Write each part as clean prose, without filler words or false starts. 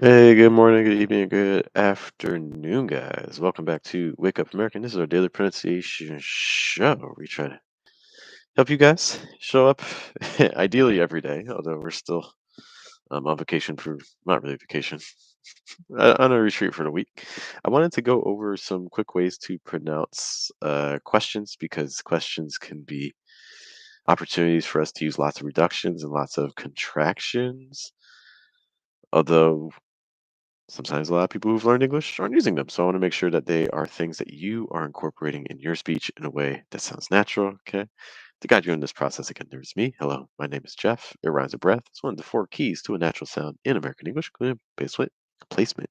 Hey, good morning, good evening, good afternoon, guys. Welcome back to Wake Up American. This is our daily pronunciation show where we try to help you guys show up ideally every day, although we're still on vacation for not really vacation, on a retreat for the week. I wanted to go over some quick ways to pronounce questions because questions can be opportunities for us to use lots of reductions and lots of contractions. Although sometimes a lot of people who've learned English aren't using them. So I want to make sure that they are things that you are incorporating in your speech in a way that sounds natural. Okay. To guide you in this process, again, there's me. Hello, my name is Jeff. It rhymes with breath. It's one of the four keys to a natural sound in American English, including placement,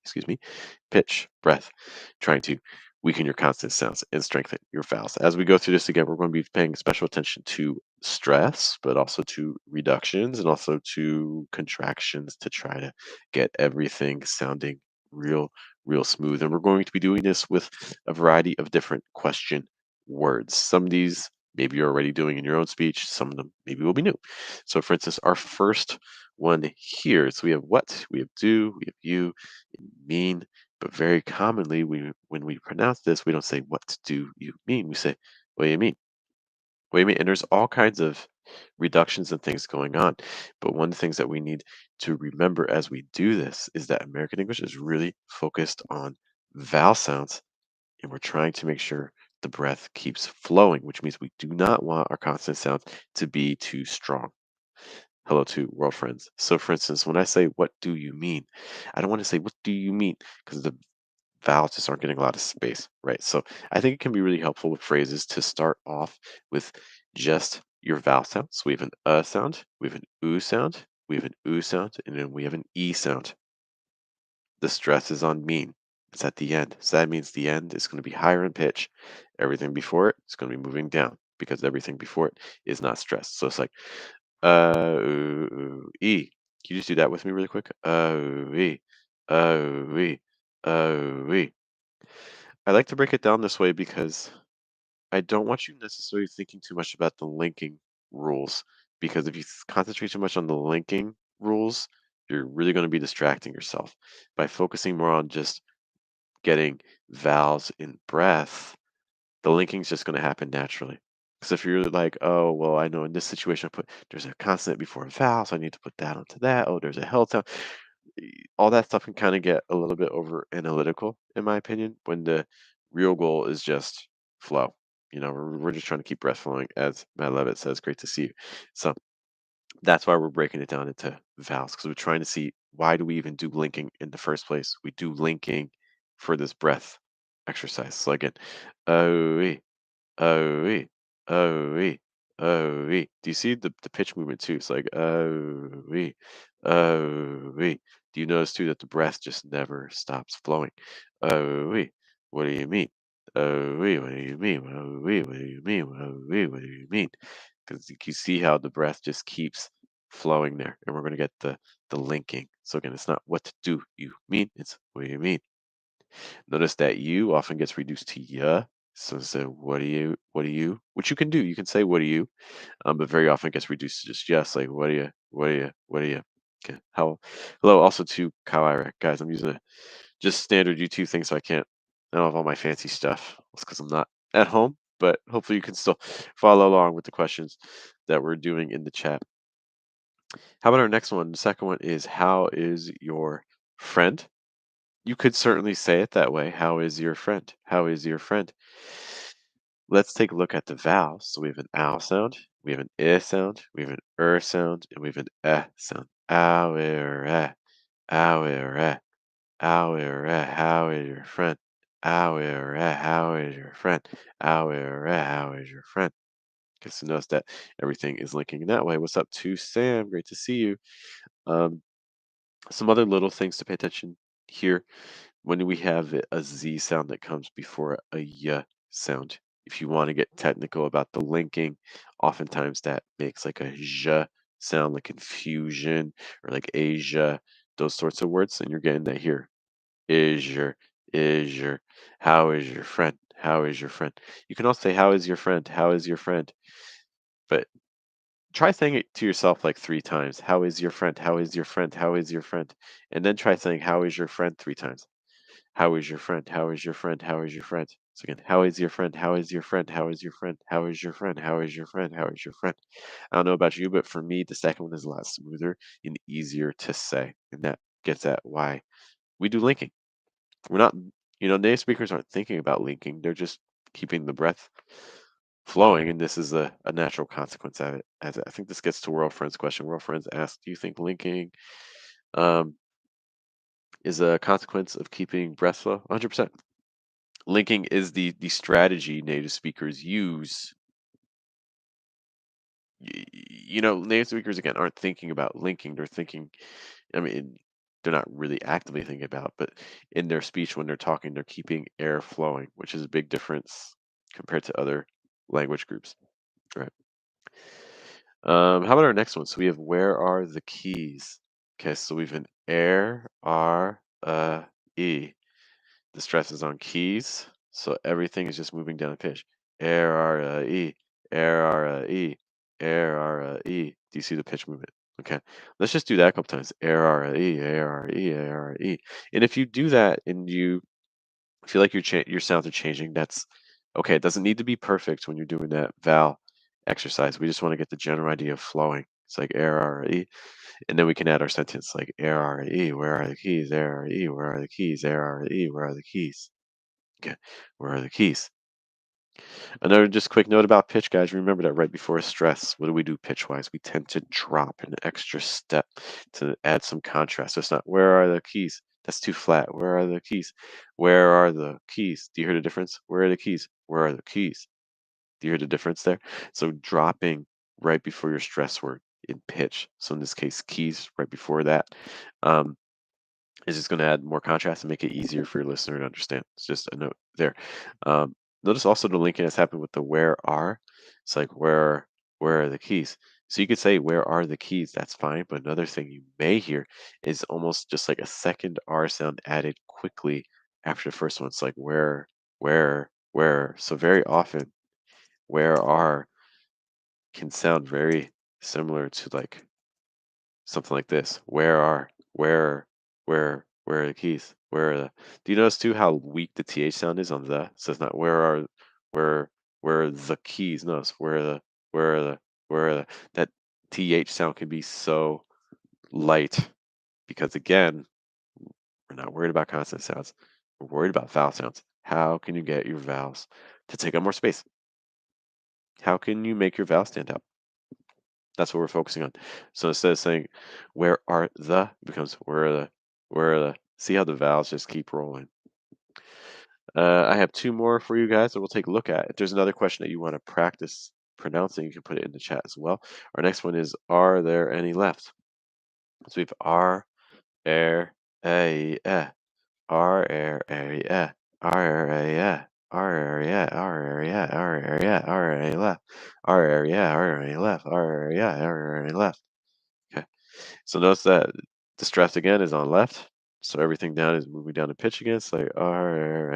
pitch, breath, trying to weaken your consonant sounds and strengthen your vowels. As we go through this again, we're going to be paying special attention to stress, but also to reductions and also to contractions to try to get everything sounding real, real smooth. And we're going to be doing this with a variety of different question words. Some of these maybe you're already doing in your own speech, some of them maybe will be new. So, for instance, our first one here, so we have what, we have do, we have you, mean, but very commonly when we pronounce this, we don't say what do you mean? We say what do you mean? What do you mean? And there's all kinds of reductions and things going on. But one of the things that we need to remember as we do this is that American English is really focused on vowel sounds, and we're trying to make sure the breath keeps flowing, which means we do not want our consonant sounds to be too strong. Hello to world friends. So, for instance, when I say, what do you mean? I don't want to say, what do you mean? Because the vowels just aren't getting a lot of space, right? So, I think it can be really helpful with phrases to start off with just your vowel sounds. So, we have an sound, we have an sound, we have an sound, and then we have an e sound. The stress is on mean. It's at the end. So that means the end is going to be higher in pitch. Everything before it is going to be moving down because everything before it is not stressed. So it's like e. Can you just do that with me really quick? E, e, e. I like to break it down this way because I don't want you necessarily thinking too much about the linking rules because if you concentrate too much on the linking rules, you're really going to be distracting yourself. By focusing more on just getting vowels in breath, the linking's just going to happen naturally. Because if you're like, oh, well, I know in this situation, there's a consonant before a vowel, so I need to put that onto that. Oh, there's a held sound. All that stuff can kind of get a little bit over analytical, in my opinion, when the real goal is just flow. We're just trying to keep breath flowing, as Matt Levitt says. Great to see you. So that's why we're breaking it down into vowels because we're trying to see why do we even do linking in the first place? We do linking for this breath exercise. So again, oh, oh, oh, oh. Do you see the pitch movement too? It's like oh, oh. Do you notice too that the breath just never stops flowing? Oh, what do you mean? Oh, what do you mean? Oh, what do you mean? Oh, what do you mean? Because you can see how the breath just keeps flowing there, and we're going to get the linking. So again, it's not what do you mean? It's what do you mean? Notice that you often gets reduced to ya. So what do you, which you can do. You can say what do you, but very often it gets reduced to just yes, like what do you. Okay. Hello also to Kyle Ira. Guys, I'm using a just standard YouTube thing, so I don't have all my fancy stuff. It's because I'm not at home, but hopefully you can still follow along with the questions that we're doing in the chat. How about our next one? The second one is how is your friend? You could certainly say it that way. How is your friend? How is your friend? Let's take a look at the vowels. So we have an ow sound, we have an I sound, we have an sound, and we have an sound. Ow, ow, ow, how is your friend? Ow, how is your friend? Ow, how is your friend? Because to notice that everything is linking in that way. What's up to Sam? Great to see you. Um, some other little things to pay attention here when we have a Z sound that comes before a Y sound. If you want to get technical about the linking, oftentimes that makes like a J sound, like confusion or like Asia, those sorts of words, and you're getting that here. Is your, how is your friend? How is your friend? You can also say, how is your friend? How is your friend? But Try saying it to yourself like 3 times. "How is your friend? How is your friend? How is your friend?" And then try saying, "How is your friend?" 3 times. "How is your friend? How is your friend? How is your friend?" So again, "How is your friend? How is your friend? How is your friend? How is your friend? How is your friend? How is your friend?" I don't know about you, but for me, the second one is a lot smoother and easier to say, and that gets at why we do linking. We're not, native speakers aren't thinking about linking. They're just keeping the breath flowing, and this is a natural consequence of it. As I think this gets to World Friends question. World Friends ask, "Do you think linking um, is a consequence of keeping breath flow?" 100%. Linking is the strategy native speakers use. Native speakers again aren't thinking about linking. They're thinking, I mean, they're not really actively thinking about, but in their speech when they're talking, they're keeping air flowing, which is a big difference compared to other language groups. Right. How about our next one? So we have where are the keys? Okay, so we've an air, R, E. The stress is on keys, so everything is just moving down a pitch. Air, R, E, air, R, E, air, R, E. Do you see the pitch movement? Okay, let's just do that a couple times. Air, R, E, air, R, E, air, R, E. And if you do that and you feel like your sounds are changing, that's okay. It doesn't need to be perfect when you're doing that vowel exercise. We just want to get the general idea of flowing. It's like air, R, E, and then we can add our sentence like air, R, E. Where are the keys? Air, R, E. Where are the keys? Air, R, E. Where are the keys? Okay, where are the keys? Another just quick note about pitch, guys. Remember that right before a stress, what do we do pitch wise? We tend to drop an extra step to add some contrast. So it's not where are the keys? That's too flat. Where are the keys? Where are the keys? Do you hear the difference? Where are the keys? Where are the keys? Do you hear the difference there? So dropping right before your stress word in pitch. So in this case, keys right before that. Um, is just going to add more contrast and make it easier for your listener to understand. It's just a note there. Um, Notice also the linking that's happened with the where are. It's like where are the keys? So you could say where are the keys? That's fine. But another thing you may hear is almost just like a second R sound added quickly after the first one. It's like where. So very often where are can sound very similar to like something like this. Where are the keys? Where are the Do you notice too how weak the TH sound is on the? So it's not where where are the keys? No, it's where are the where are the that TH sound can be so light because again, we're not worried about consonant sounds. We're worried about vowel sounds. How can you get your vowels to take up more space? How can you make your vowel stand out? That's what we're focusing on. So instead of saying "where are the," it becomes where are the. See how the vowels just keep rolling. I have two more for you guys that we'll take a look at. If there's another question that you want to practice pronouncing, you can put it in the chat as well. Our next one is, are there any left? So we have R, air, a, R, air, a, R, area, R, area, R, area, R, area, R, area left, R, area, R, area left, R, area, R, area left. Okay. So notice that the stress again is on left. So everything down is moving down the pitch again. It's like R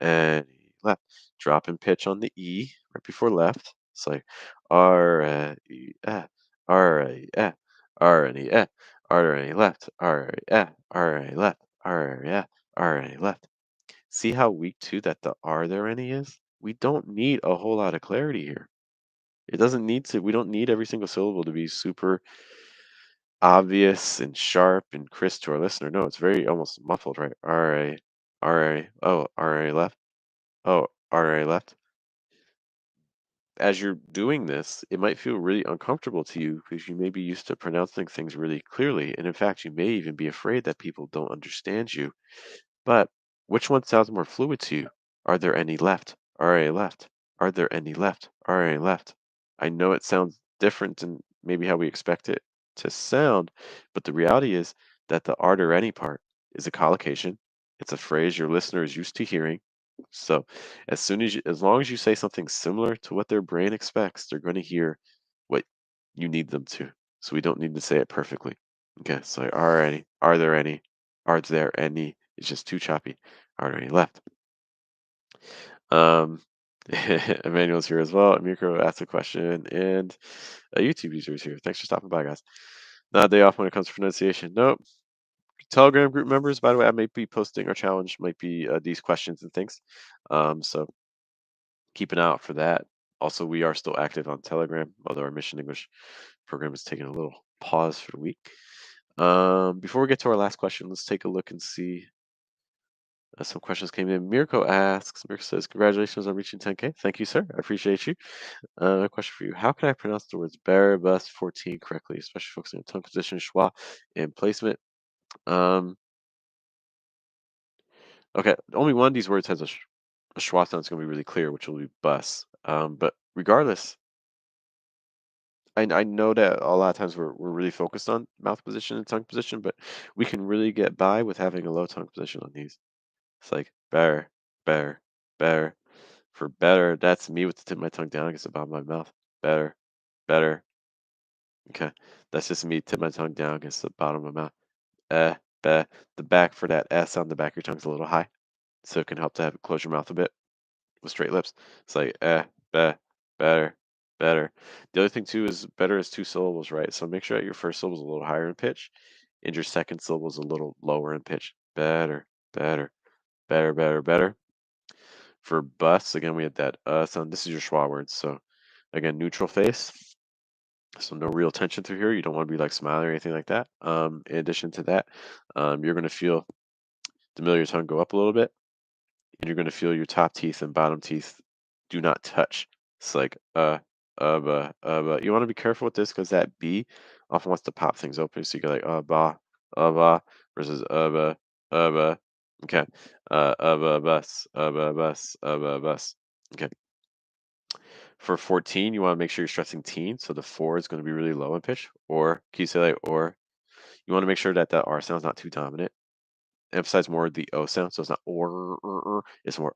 and left. Drop in pitch on the E right before left. It's like R E R E R and E R and E left R R and E left R R and E left. See how weak too that the R there any is? We don't need a whole lot of clarity here. It doesn't need to. We don't need every single syllable to be super obvious and sharp and crisp to our listener. No, it's very almost muffled, right? R A left. Oh, RA left. As you're doing this, it might feel really uncomfortable to you because you may be used to pronouncing things really clearly. And in fact, you may even be afraid that people don't understand you. But which one sounds more fluid to you? Are there any left? RA left. Are there any left? RA left. I know it sounds different than maybe how we expect it to sound, but the reality is that the are there any part is a collocation. It's a phrase your listener is used to hearing. So as long as you say something similar to what their brain expects, they're going to hear what you need them to. So we don't need to say it perfectly. Okay, so are any? Are there any? Are there any? It's just too choppy. Are there any left? Um, Emmanuel's here as well. Mirko asked a question, and a YouTube user is here. Thanks for stopping by, guys. Not a day off when it comes to pronunciation. Nope. Telegram group members, by the way, I might be posting our challenge, might be these questions and things. So keep an eye out for that. Also, we are still active on Telegram, although our Mission English program is taking a little pause for the week. Before we get to our last question, let's take a look and see. Some questions came in. Mirko says, "Congratulations on reaching 10K. Thank you, sir. I appreciate you. A question for you. How can I pronounce the words bear, bus, 14 correctly, especially focusing on tongue position, schwa, and placement?" Um, okay, only one of these words has a schwa sound that's going to be really clear, which will be bus. But regardless, I know that a lot of times we're really focused on mouth position and tongue position, but we can really get by with having a low tongue position on these. It's like bear, bear, bear. For better, that's me with the tip of my tongue down against the bottom of my mouth. Better, better. Okay, that's just me tip my tongue down against the bottom of my mouth. Eh, be. The back for that S on the back of your tongue's a little high, so it can help to have it close your mouth a bit with straight lips. It's like be, better, better. The other thing too is better is two syllables, right? So make sure that your first syllable is a little higher in pitch, and your second syllable is a little lower in pitch. Better, better, better, better, better. For bus, again, we had that sound. This is your schwa words. So again, neutral face. So no real tension through here. You don't want to be like smiling or anything like that. In addition to that, you're going to feel the middle of your tongue go up a little bit, and you're going to feel your top teeth and bottom teeth do not touch. It's like You want to be careful with this because that B often wants to pop things open. So you go like ba versus ba. Okay, bus. Okay. For 14, you want to make sure you're stressing teen, so the 4 is going to be really low in pitch. Or, can you say like or? You want to make sure that that R sound's not too dominant. Emphasize more the O sound, so it's not it's more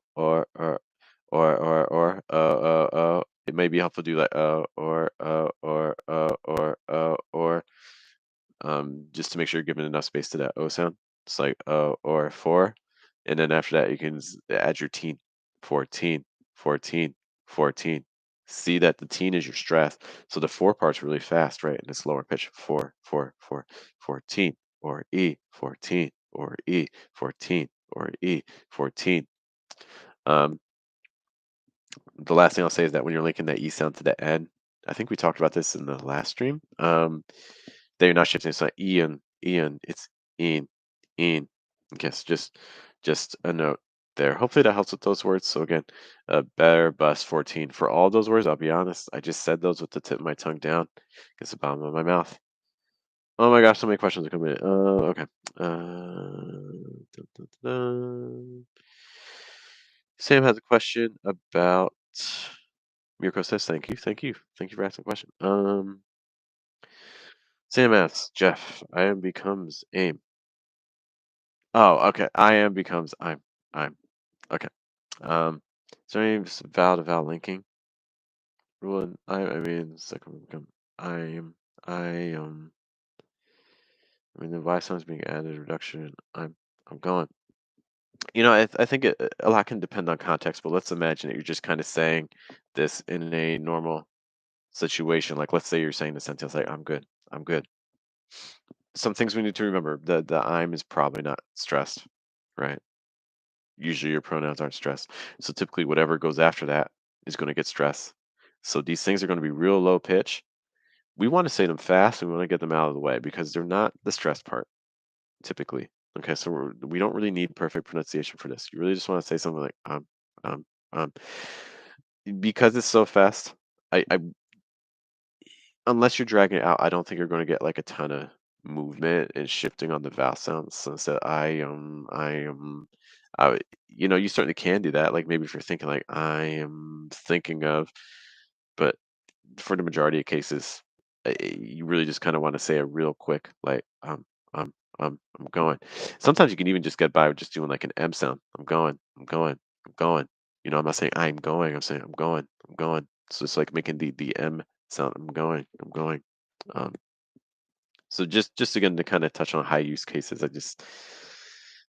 It may be helpful to do like just to make sure you're giving enough space to that O sound. It's like or four, and then after that you can add your teen, 14, 14, 14. See that the teen is your stress, so the four part's really fast, right? And it's lower pitch. Four, four, four, 14, or E, 14, or E, 14, or E, 14. Um, the last thing I'll say is that when you're linking that E sound to the N, I think we talked about this in the last stream. That you're not shifting. It's not Ian, Ian. It's in, in. Okay, so just a note there. Hopefully that helps with those words. So again, better bus 14 for all those words. I'll be honest. I just said those with the tip of my tongue down against the bottom of my mouth. Oh my gosh, so many questions are coming in. Okay. Dun, dun, dun. Sam has a question about Mirko says, thank you, thank you, thank you for asking a question. Sam asks, Jeff, I am becomes aim. Oh, okay. I am becomes I'm. I'm. Okay. Is there any vowel to vowel linking rule? I mean, second one become I am. I I mean, the Y sound is being added. Reduction. I'm going. I think a lot can depend on context, but let's imagine that you're just kind of saying this in a normal situation. Like, let's say you're saying the sentence like, "I'm good. I'm good." Some things we need to remember. The I'm is probably not stressed, right? Usually your pronouns aren't stressed. So typically whatever goes after that is going to get stressed. So these things are going to be real low pitch. We want to say them fast and we want to get them out of the way because they're not the stress part typically. Okay, so we don't really need perfect pronunciation for this. You really just want to say something like um, um. Because it's so fast. I Unless you're dragging it out, I don't think you're going to get like a ton of movement and shifting on the vowel sounds. So instead, you certainly can do that. Like maybe if you're thinking like I am thinking of, but for the majority of cases, you really just kind of want to say a real quick like I'm going. Sometimes you can even just get by with just doing like an M sound. I'm going. I'm going. I'm going. I'm not saying I'm going. I'm saying I'm going. I'm going. So it's like making the M sound. I'm going. I'm going. Um, so just again to kind of touch on high use cases,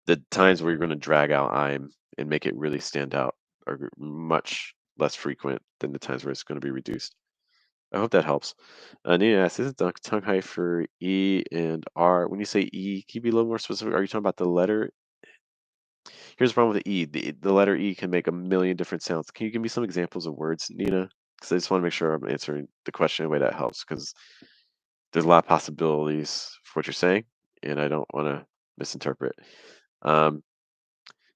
the times where you're going to drag out I'm and make it really stand out are much. less frequent than the times where it's going to be reduced. I hope that helps. Nina asks, isn't tongue high for E and R? When you say E, can you be a little more specific? Are you talking about the letter? Here's the problem with the E. The letter E can make a million different sounds. Can you give me some examples of words, Nina? Because I just want to make sure I'm answering the question in a way that helps. Because there's a lot of possibilities for what you're saying, and I don't want to misinterpret. Um,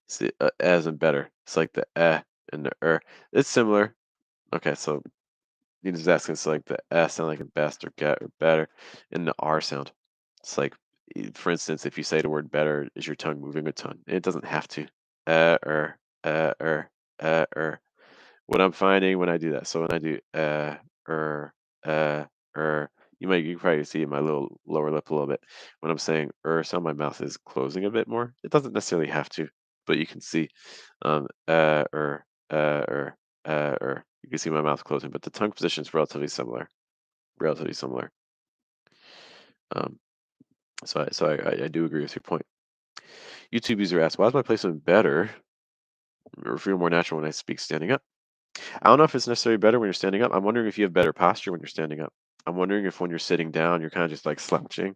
see, as in better. It's like the and the It's similar. Okay, so Nina's asking, it's like the S sound like a best or get or better, and the R sound. It's like, for instance, if you say the word better, is your tongue moving a ton? It doesn't have to. Er, what I'm finding when I do that, so when I do er, uh, er, you can probably see my little lower lip a little bit. When I'm saying sound, my mouth is closing a bit more. It doesn't necessarily have to, but you can see you can see my mouth closing, but the tongue position is relatively similar. Relatively similar. Um, so I do agree with your point. YouTube user asks, why is my placement better or feel more natural when I speak standing up? I don't know if it's necessarily better when you're standing up. I'm wondering if you have better posture when you're standing up. I'm wondering if when you're sitting down, you're kind of just like slouching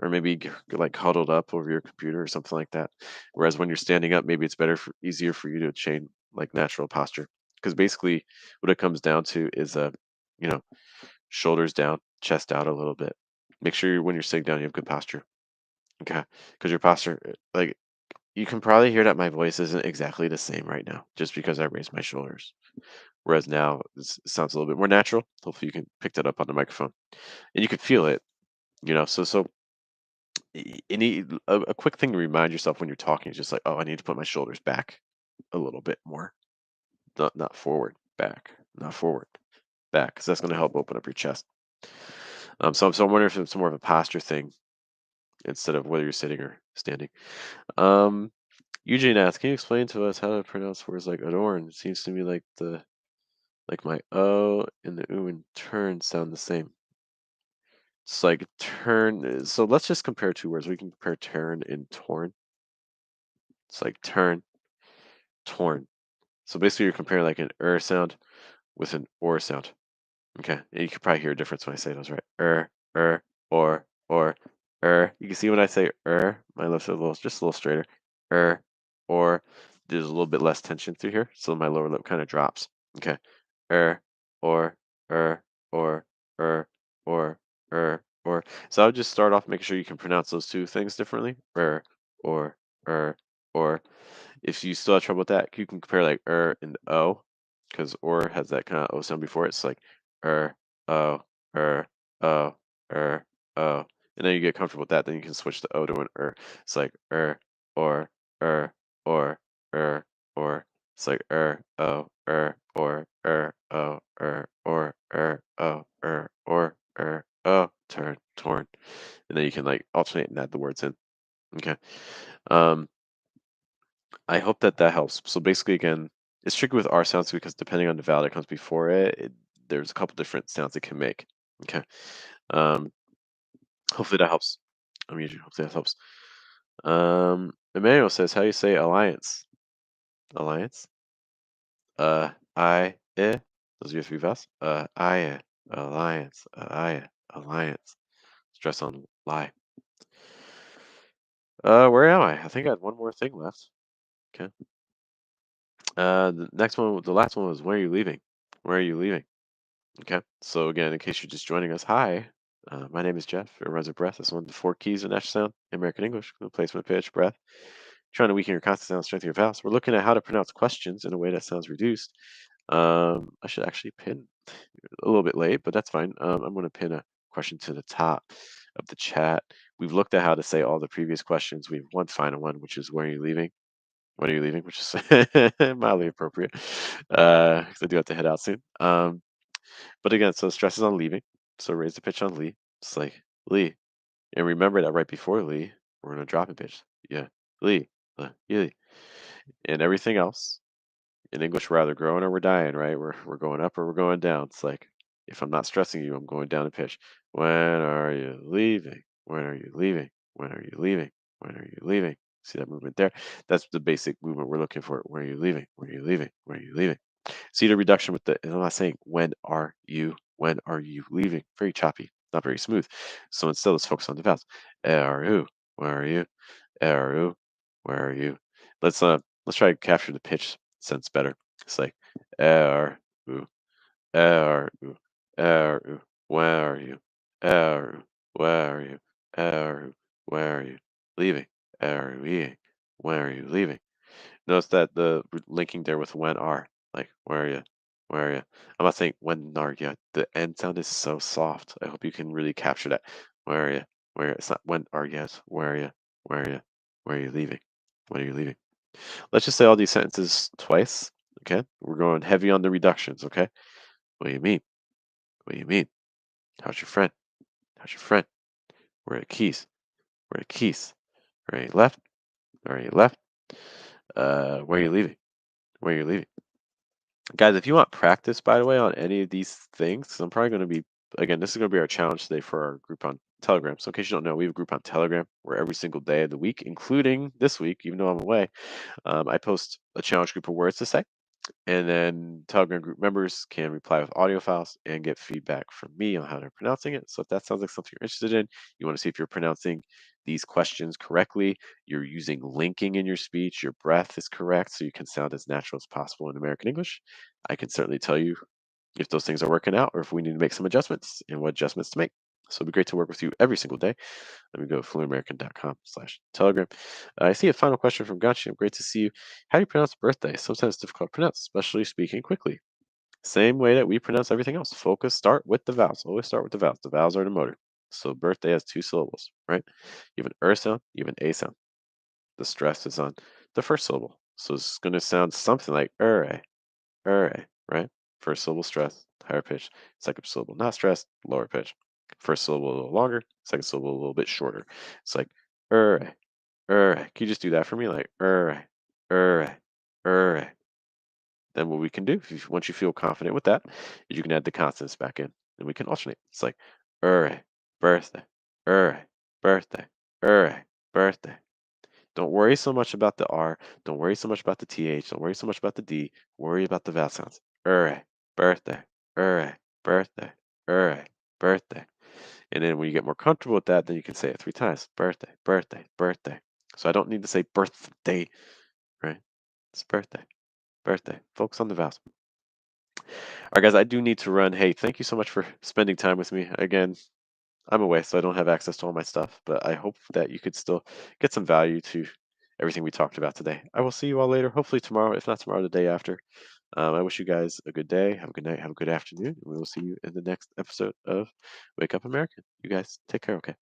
or maybe like huddled up over your computer or something like that. Whereas when you're standing up, maybe it's easier for you to attain like natural posture. Because basically, what it comes down to is you know, shoulders down, chest out a little bit. Make sure when you're sitting down, you have good posture. Okay, because your posture, like you can probably hear that my voice isn't exactly the same right now, just because I raised my shoulders. Whereas now it sounds a little bit more natural. Hopefully, you can pick that up on the microphone, and you can feel it. So a quick thing to remind yourself when you're talking is just like, oh, I need to put my shoulders back a little bit more, not forward, back, not forward, back, because that's going to help open up your chest. So I'm wondering if it's more of a posture thing instead of whether you're sitting or standing. Um, Eugene asks, can you explain to us how to pronounce words like adorn? It seems to me like my O and the U and turn sound the same. It's like turn. So let's just compare two words. We can compare turn and torn. It's like turn, torn. So basically, you're comparing like an sound with an or sound. Okay, and you can probably hear a difference when I say those, right? Or, You can see when I say my lips are just a little straighter. Er, or. There's a little bit less tension through here, so my lower lip kind of drops. Okay. Er, or, er, or, er, or. So I would just start off making sure you can pronounce those two things differently. Or, er, or. If you still have trouble with that, you can compare like and o, because or has that kind of o sound before it. It's like er, o, er, o, er, o. And then you get comfortable with that, then you can switch the o to an It's like or, er, or, er, or. It's like o, o, turn, torn. And then you can like alternate and add the words in. Okay. Um, I hope that that helps. So basically, again, it's tricky with R sounds because depending on the vowel that comes before there's a couple different sounds it can make. Okay. Um, hopefully that helps. Hopefully that helps. Emmanuel says, how do you say alliance? Alliance? Those are your three vowels. Alliance. Alliance. Stress on lie. Where am I? I think I had one more thing left. Okay. The last one was, where are you leaving? Where are you leaving? Okay. So again, in case you're just joining us, hi. My name is Jeff. It runs a breath. It's one of the four keys of natural sound in American English: placement, pitch, breath. Trying to weaken your consonant sound, strengthen your vowels. We're looking at how to pronounce questions in a way that sounds reduced. I should actually pin a little bit late, but that's fine. I'm going to pin a question to the top of the chat. We've looked at how to say all the previous questions. We have one final one, which is, where are you leaving? When are you leaving? Which is mildly appropriate, 'cause I do have to head out soon. But again, so stress is on leaving. So raise the pitch on Lee. It's like Lee. And remember that right before Lee, we're gonna drop a pitch. Yeah. Lee. Yeah. And everything else in English, we're either growing or we're dying, right? We're going up or we're going down. It's like, if I'm not stressing you, I'm going down a pitch. When are you leaving? When are you leaving? When are you leaving? When are you leaving? See that movement there? That's the basic movement we're looking for. Where are you leaving? Where are you leaving? Where are you leaving? See the reduction with the, and I'm not saying when are you leaving? Very choppy, not very smooth. So instead, let's focus on the vowels. Are you? Where are you? Are you? Where are you? Let's try to capture the pitch sense better. It's like are you? Are you? Are you? Where are you? Are you? Where are you? Are you? Where are you? Leaving. Are you leaving? Where are you leaving? Notice that the linking there with when are, like, where are you? Where are you? I'm not saying when are you. The end sound is so soft. I hope you can really capture that. Where are you? Where? It's not when are you. It's where are you? Where are you? Where are you leaving? When are you leaving? Let's just say all these sentences twice. Okay, we're going heavy on the reductions. Okay, what do you mean? What do you mean? How's your friend? How's your friend? Where are the keys? Where are the keys? Where are you left? Where are you left? Where are you leaving? Where are you leaving? Guys, if you want practice, by the way, on any of these things, 'cause I'm probably going to be, again, this is going to be our challenge today for our group on Telegram. So, in case you don't know, we have a group on Telegram where every single day of the week, including this week, even though I'm away, I post a challenge group of words to say. And then Telegram group members can reply with audio files and get feedback from me on how they're pronouncing it. So if that sounds like something you're interested in, you want to see if you're pronouncing these questions correctly, you're using linking in your speech, your breath is correct, so you can sound as natural as possible in American English, I can certainly tell you if those things are working out or if we need to make some adjustments and what adjustments to make. So it'd be great to work with you every single day. Let me go to fluentamerican.com/telegram. I see a final question from Gotcha. Great to see you. How do you pronounce birthday? Sometimes difficult to pronounce, especially speaking quickly. Same way that we pronounce everything else. Focus, start with the vowels. Always start with the vowels. The vowels are the motor. So birthday has two syllables, right? You have an sound, you have an A sound. The stress is on the first syllable. So it's going to sound something like right? First syllable stress, higher pitch. Second syllable not stressed, lower pitch. First syllable a little longer, second syllable a little bit shorter. It's like can you just do that for me? Like er, er. Then what we can do, if once you feel confident with that, is you can add the consonants back in, and we can alternate. It's like birthday, er, birthday, birthday. Don't worry so much about the R. Don't worry so much about the TH. Don't worry so much about the D. Worry about the vowel sounds. Birthday, birthday, birthday. And then when you get more comfortable with that, then you can say it three times. Birthday, birthday, birthday. So I don't need to say birthday, right? It's birthday, birthday. Focus on the vowels. All right, guys, I do need to run. Hey, thank you so much for spending time with me. Again, I'm away, so I don't have access to all my stuff, but I hope that you could still get some value to everything we talked about today. I will see you all later, hopefully tomorrow, if not tomorrow, the day after. I wish you guys a good day, have a good night, have a good afternoon, and we will see you in the next episode of Wake Up American. You guys take care, okay?